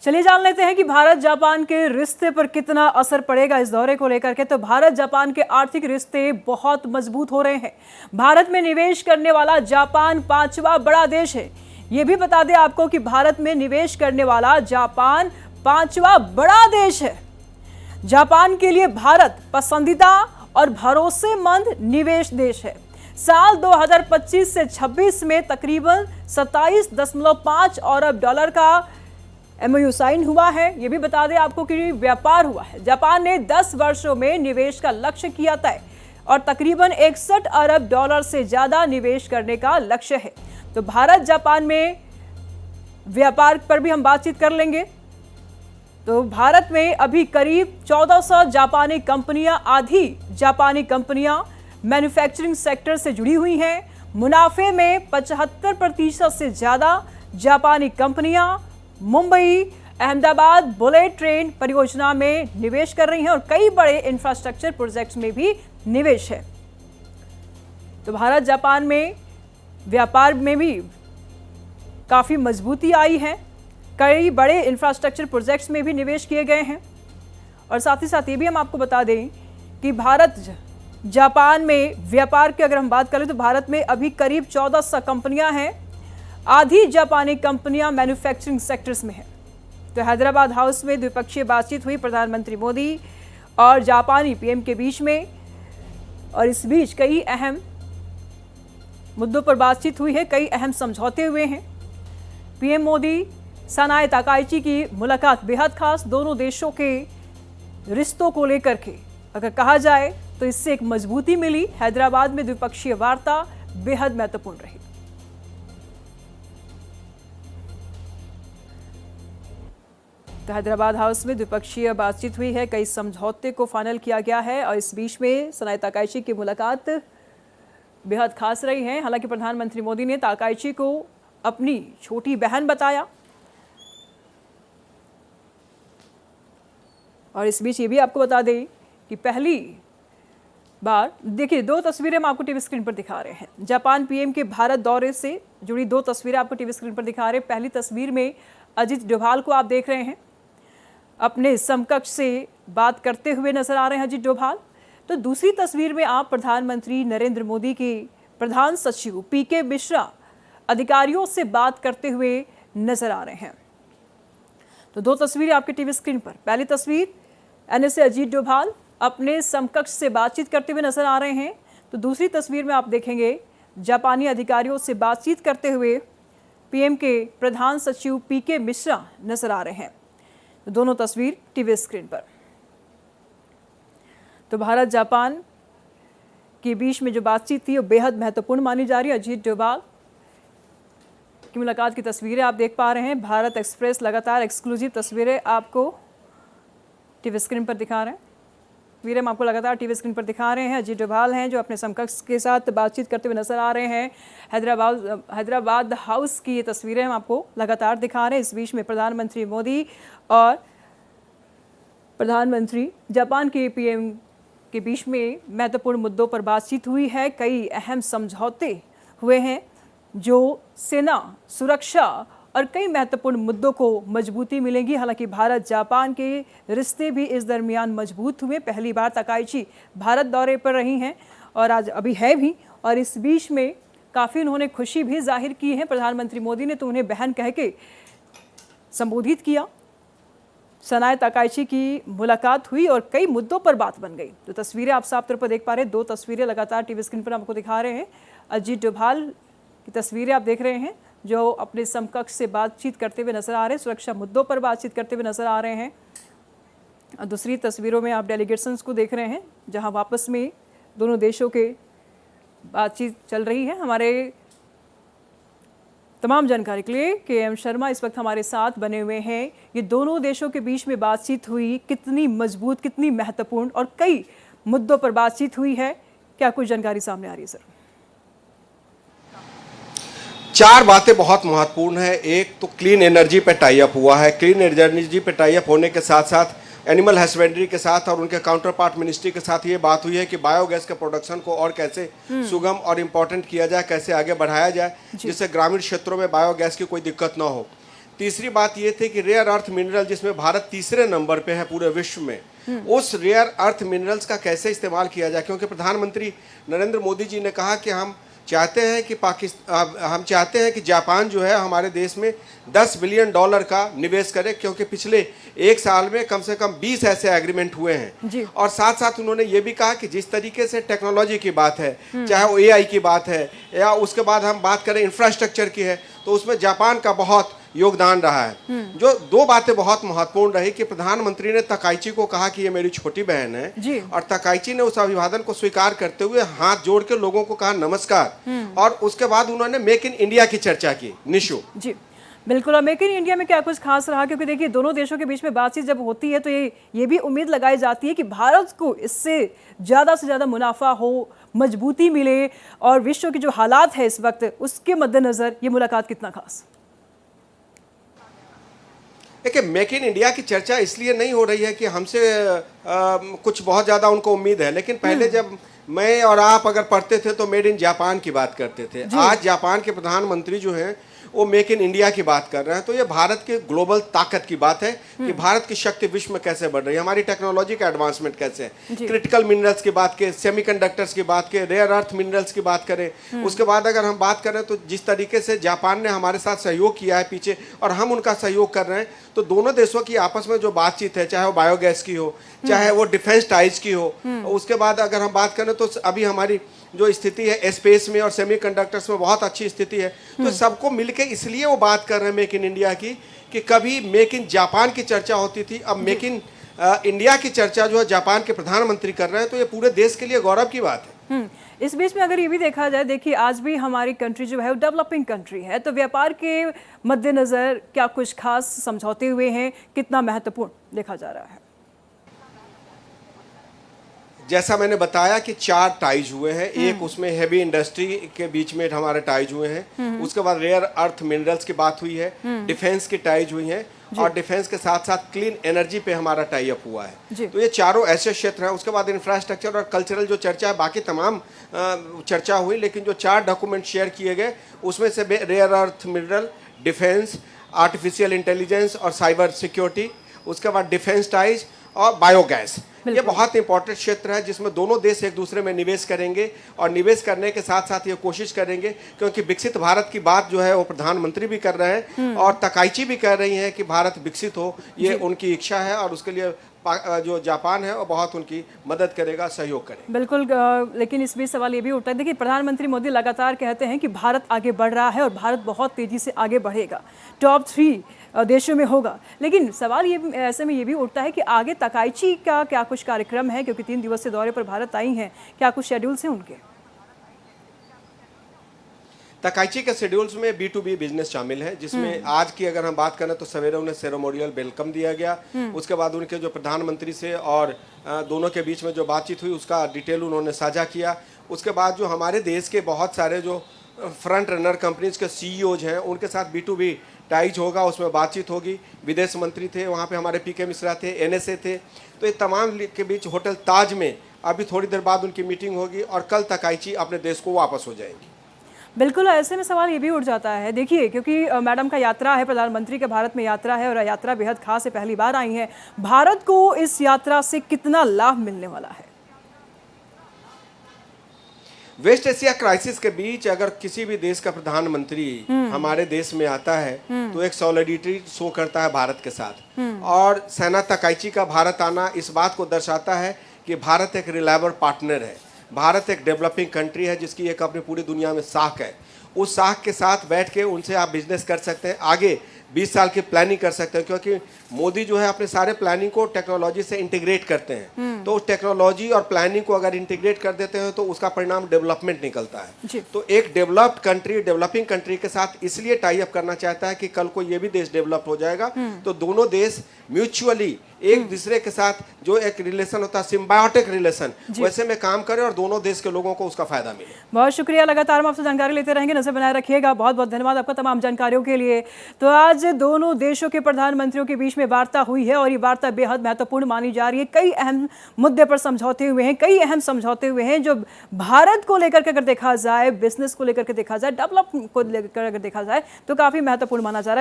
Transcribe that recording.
चलिए जान लेते हैं कि भारत जापान के रिश्ते पर कितना असर पड़ेगा इस दौरे को लेकर के। तो भारत जापान के आर्थिक रिश्ते बहुत मजबूत हो रहे हैं। भारत में निवेश करने वाला जापान 5वां बड़ा देश है। ये भी बता दें आपको कि भारत में निवेश करने वाला जापान 5वां बड़ा देश है। जापान के लिए भारत पसंदीदा और भरोसेमंद निवेश देश है। साल 2025 से 26 में तकरीबन 27.5 अरब डॉलर का MOU साइन हुआ है। यह भी बता दें आपको कि व्यापार हुआ है। जापान ने 10 वर्षों में निवेश का लक्ष्य किया तय और तकरीबन 61 अरब डॉलर से ज्यादा निवेश करने का लक्ष्य है। तो भारत जापान में व्यापार पर भी हम बातचीत कर लेंगे। तो भारत में अभी करीब 1400 जापानी कंपनियां, आधी जापानी कंपनियां मैन्युफैक्चरिंग सेक्टर से जुड़ी हुई हैं। मुनाफे में 75% से ज्यादा जापानी कंपनियां मुंबई अहमदाबाद बुलेट ट्रेन परियोजना में निवेश कर रही हैं और कई बड़े इंफ्रास्ट्रक्चर प्रोजेक्ट्स में भी निवेश है। तो भारत जापान में व्यापार में भी काफी मजबूती आई है। कई बड़े इंफ्रास्ट्रक्चर प्रोजेक्ट्स में भी निवेश किए गए हैं। और साथ ही साथ ये भी हम आपको बता दें कि भारत जापान में व्यापार की अगर हम बात करें तो भारत में अभी करीब 1400 कंपनियां हैं। आधी जापानी कंपनियां मैन्युफैक्चरिंग सेक्टर्स में हैं। तो हैदराबाद हाउस में द्विपक्षीय बातचीत हुई प्रधानमंत्री मोदी और जापानी PM के बीच में, और इस बीच कई अहम मुद्दों पर बातचीत हुई है, कई अहम समझौते हुए हैं। PM मोदी सनाए ताकाइची की मुलाकात बेहद खास। दोनों देशों के रिश्तों को लेकर के अगर कहा जाए तो इससे एक मजबूती मिली। हैदराबाद में द्विपक्षीय वार्ता बेहद महत्वपूर्ण रही। तो हैदराबाद हाउस में द्विपक्षीय बातचीत हुई है, कई समझौते को फाइनल किया गया है और इस बीच में सनाए ताकाइची की मुलाकात बेहद खास रही है। हालांकि प्रधानमंत्री मोदी ने ताकाइची को अपनी छोटी बहन बताया और इस बीच ये भी आपको बता दें कि पहली बार देखिए 2 तस्वीरें हम आपको टीवी स्क्रीन पर दिखा रहे हैं। जापान PM के भारत दौरे से जुड़ी 2 तस्वीरें आपको टीवी स्क्रीन पर दिखा रहे हैं। पहली तस्वीर में अजीत डोभाल को आप देख रहे हैं, अपने समकक्ष से बात करते हुए नजर आ रहे हैं अजीत डोभाल। तो दूसरी तस्वीर में आप प्रधानमंत्री नरेंद्र मोदी के प्रधान सचिव PK मिश्रा अधिकारियों से बात करते हुए नजर आ रहे हैं। तो 2 तस्वीरें आपके टीवी स्क्रीन पर। पहली तस्वीर NSA अजीत डोभाल अपने समकक्ष से बातचीत करते हुए नजर आ रहे हैं। तो दूसरी तस्वीर में आप देखेंगे जापानी अधिकारियों से बातचीत करते हुए PM के प्रधान सचिव PK मिश्रा नजर आ रहे हैं। तो दोनों तस्वीर टीवी स्क्रीन पर। तो भारत जापान के बीच में जो बातचीत थी वो बेहद महत्वपूर्ण मानी जा रही है। अजीत डोभाल की मुलाकात की तस्वीरें आप देख पा रहे हैं। भारत एक्सप्रेस लगातार एक्सक्लूसिव तस्वीरें आपको टीवी स्क्रीन पर दिखा रहे हैं। तस्वीरें हम आपको लगातार टीवी स्क्रीन पर दिखा रहे हैं। अजीत डोभाल हैं जो अपने समकक्ष के साथ बातचीत करते हुए नजर आ रहे हैं। हैदराबाद हाउस की ये तस्वीरें हम आपको लगातार दिखा रहे हैं। इस बीच में प्रधानमंत्री मोदी और प्रधानमंत्री जापान के PM के बीच में महत्वपूर्ण मुद्दों पर बातचीत हुई है। कई अहम समझौते हुए हैं जो सेना, सुरक्षा और कई महत्वपूर्ण मुद्दों को मजबूती मिलेगी। हालांकि भारत जापान के रिश्ते भी इस दरमियान मजबूत हुए। पहली बार ताकाइची भारत दौरे पर रही हैं और आज अभी है भी, और इस बीच में काफ़ी उन्होंने खुशी भी जाहिर की है। प्रधानमंत्री मोदी ने तो उन्हें बहन कह के संबोधित किया। सनाए ताकाइची की मुलाकात हुई और कई मुद्दों पर बात बन गई। तो तस्वीरें आप साफ तौर पर देख पा रहे हैं। 2 तस्वीरें लगातार टीवी स्क्रीन पर आपको दिखा रहे हैं। अजीत डोभाल की तस्वीरें आप देख रहे हैं जो अपने समकक्ष से बातचीत करते हुए नजर आ रहे हैं, सुरक्षा मुद्दों पर बातचीत करते हुए नजर आ रहे हैं। और दूसरी तस्वीरों में आप डेलीगेशंस को देख रहे हैं जहां वापस में दोनों देशों के बातचीत चल रही है। हमारे तमाम जानकारी के लिए KM शर्मा इस वक्त हमारे साथ बने हुए हैं। ये दोनों देशों के बीच में बातचीत हुई, कितनी मजबूत, कितनी महत्वपूर्ण और कई मुद्दों पर बातचीत हुई है, क्या कुछ जानकारी सामने आ रही है सर? 4 बातें बहुत महत्वपूर्ण है। एक तो क्लीन एनर्जी पे टाई अप हुआ है। क्लीन एनर्जी पे टाई अप होने के साथ साथ एनिमल हस्बेंड्री के साथ और उनके काउंटर पार्ट मिनिस्ट्री के साथ ये बात हुई है कि बायोगैस के प्रोडक्शन को और कैसे सुगम और इम्पोर्टेंट किया जाए, कैसे आगे बढ़ाया जाए जिससे ग्रामीण क्षेत्रों में बायोगैस की कोई दिक्कत ना हो। तीसरी बात ये थी कि रेयर अर्थ मिनरल, जिसमें भारत तीसरे नंबर पे है पूरे विश्व में, उस रेयर अर्थ मिनरल्स का कैसे इस्तेमाल किया जाए, क्योंकि प्रधानमंत्री नरेंद्र मोदी जी ने कहा कि हम चाहते हैं कि जापान जो है हमारे देश में $10 बिलियन का निवेश करे, क्योंकि पिछले एक साल में कम से कम 20 ऐसे एग्रीमेंट हुए हैं। और साथ साथ उन्होंने ये भी कहा कि जिस तरीके से टेक्नोलॉजी की बात है, चाहे वो AI की बात है या उसके बाद हम बात करें इंफ्रास्ट्रक्चर की है, तो उसमें जापान का बहुत योगदान रहा है। जो दो बातें बहुत महत्वपूर्ण रही कि प्रधानमंत्री ने तकाइची को कहा कि ये मेरी छोटी बहन है, और तकाइची ने उस अभिवादन को स्वीकार करते हुए हाथ जोड़ के लोगों को कहा नमस्कार, और उसके बाद उन्होंने मेक इन इंडिया की चर्चा की। निशु जी बिल्कुल, और मेक इन इंडिया में क्या कुछ खास रहा, क्योंकि देखिए दोनों देशों के बीच में बातचीत जब होती है तो ये भी उम्मीद लगाई जाती है कि भारत को इससे ज़्यादा से ज़्यादा मुनाफा हो, मजबूती मिले, और विश्व के जो हालात है इस वक्त उसके मद्देनज़र ये मुलाकात कितना खास। देखिए, मेक इन इंडिया की चर्चा इसलिए नहीं हो रही है कि हमसे कुछ बहुत ज़्यादा उनको उम्मीद है, लेकिन पहले जब मैं और आप अगर पढ़ते थे तो मेड इन जापान की बात करते थे। आज जापान के प्रधानमंत्री जो हैं वो मेक इन इंडिया की बात कर रहे हैं, तो ये भारत के ग्लोबल ताकत की बात है कि भारत की शक्ति विश्व में कैसे बढ़ रही है, हमारी टेक्नोलॉजी का एडवांसमेंट कैसे है, क्रिटिकल मिनरल्स की बात करें, सेमीकंडक्टर्स की बात करें, रेयर अर्थ मिनरल्स की बात करें। उसके बाद अगर हम बात करें तो जिस तरीके से जापान ने हमारे साथ सहयोग किया है पीछे, और हम उनका सहयोग कर रहे हैं, तो दोनों देशों की आपस में जो बातचीत है, चाहे वो बायोगैस की हो, चाहे वो डिफेंस टाइज की हो, उसके बाद अगर हम बात करें तो अभी हमारी जो स्थिति है स्पेस में और सेमीकंडक्टर्स में बहुत अच्छी स्थिति है। तो सबको मिलके इसलिए वो बात कर रहे हैं मेक इन इंडिया की, कि कभी मेक इन जापान की चर्चा होती थी, अब मेक इन इंडिया की चर्चा जो है जापान के प्रधानमंत्री कर रहे हैं, तो ये पूरे देश के लिए गौरव की बात है। इस बीच में अगर ये भी देखा जाए, देखिए आज भी हमारी कंट्री जो है वो डेवलपिंग कंट्री है, तो व्यापार के मद्देनज़र क्या कुछ खास समझौते हुए हैं, कितना महत्वपूर्ण देखा जा रहा है। जैसा मैंने बताया कि 4 टाइज हुए हैं, एक उसमें हेवी इंडस्ट्री के बीच में हमारे टाइज हुए हैं, उसके बाद रेयर अर्थ मिनरल्स की बात हुई है, डिफेंस की टाइज हुई है, और डिफेंस के साथ साथ क्लीन एनर्जी पे हमारा टाई अप हुआ है। तो ये चारों ऐसे क्षेत्र हैं। उसके बाद इंफ्रास्ट्रक्चर और कल्चरल जो चर्चा है, बाकी तमाम चर्चा हुई, लेकिन जो 4 डॉक्यूमेंट शेयर किए गए उसमें से rare earth mineral, defence, artificial intelligence और साइबर सिक्योरिटी, उसके बाद डिफेंस टाइज और बायोगैस, ये बहुत इंपॉर्टेंट क्षेत्र है जिसमें दोनों देश एक दूसरे में निवेश करेंगे, और निवेश करने के साथ साथ ये कोशिश करेंगे, क्योंकि विकसित भारत की बात जो है वो प्रधानमंत्री भी कर रहे हैं और तकाइची भी कह रही हैं कि भारत विकसित हो, ये उनकी इच्छा है, और उसके लिए जो जापान है वो बहुत उनकी मदद करेगा, सहयोग करेगा। बिल्कुल, लेकिन इस बीच सवाल ये भी उठता है, देखिए प्रधानमंत्री मोदी लगातार कहते हैं कि भारत आगे बढ़ रहा है और भारत बहुत तेज़ी से आगे बढ़ेगा, टॉप 3 देशों में होगा, लेकिन सवाल ये ऐसे में ये भी उठता है कि आगे तकाइची का क्या कुछ कार्यक्रम है, क्योंकि 3 दिवसीय दौरे पर भारत आई हैं, क्या कुछ शेड्यूल्स हैं उनके? तकाइची के शेड्यूल्स में B2B बिजनेस शामिल है, जिसमें आज की अगर हम बात करें तो सवेरे उन्हें सेरेमोनियल वेलकम दिया गया, उसके बाद उनके जो प्रधानमंत्री से और दोनों के बीच में जो बातचीत हुई उसका डिटेल उन्होंने साझा किया। उसके बाद जो हमारे देश के बहुत सारे जो फ्रंट रनर कंपनीज के CEOज हैं उनके साथ B2B टाइज होगा, उसमें बातचीत होगी। विदेश मंत्री थे वहाँ पे, हमारे PK मिश्रा थे, NSA थे, तो ये तमाम के बीच होटल ताज में अभी थोड़ी देर बाद उनकी मीटिंग होगी, और कल तकाइची अपने देश को वापस हो जाएंगी। बिल्कुल, ऐसे में सवाल ये भी उठ जाता है, देखिए क्योंकि मैडम का यात्रा है, प्रधानमंत्री का भारत में यात्रा है, और यात्रा बेहद खास है, पहली बार आई है, भारत को इस यात्रा से कितना लाभ मिलने वाला है? वेस्ट एशिया क्राइसिस के बीच अगर किसी भी देश का प्रधानमंत्री हमारे देश में आता है तो एक सॉलिडिटी शो करता है भारत के साथ, और सेना तकाइची का भारत आना इस बात को दर्शाता है कि भारत एक रिलायबल पार्टनर है, भारत एक डेवलपिंग कंट्री है जिसकी एक अपनी पूरी दुनिया में साख है। उस साख के साथ बैठ के उनसे आप बिजनेस कर सकते हैं, आगे 20 साल की प्लानिंग कर सकते हैं, क्योंकि मोदी जो है अपने सारे प्लानिंग को टेक्नोलॉजी से इंटीग्रेट करते हैं। तो टेक्नोलॉजी और प्लानिंग को अगर इंटीग्रेट कर देते हैं तो उसका परिणाम डेवलपमेंट निकलता है। तो एक डेवलप्ड कंट्री डेवलपिंग कंट्री के साथ इसलिए टाई अप करना चाहता है कि कल को ये भी देश डेवलप हो जाएगा, तो दोनों देश म्यूचुअली एक दूसरे के साथ जो एक रिलेशन होता है, सिम्बायोटिक रिलेशन, वैसे में काम करें और दोनों देश के लोगों को उसका फायदा मिले। बहुत शुक्रिया, लगातार हम आपसे जानकारी लेते रहेंगे, नजर बनाए रखिएगा। बहुत बहुत धन्यवाद आपका तमाम जानकारियों के लिए। तो आज दोनों देशों के प्रधानमंत्रियों के बीच में वार्ता हुई है, और ये वार्ता बेहद महत्वपूर्ण मानी जा रही है। कई अहम मुद्दे पर समझौते हुए हैं, कई अहम समझौते हुए हैं, जो भारत को लेकर के अगर देखा जाए, बिजनेस को लेकर के देखा जाए, डेवलपमेंट को लेकर अगर देखा जाए, तो काफी महत्वपूर्ण माना जा रहा है।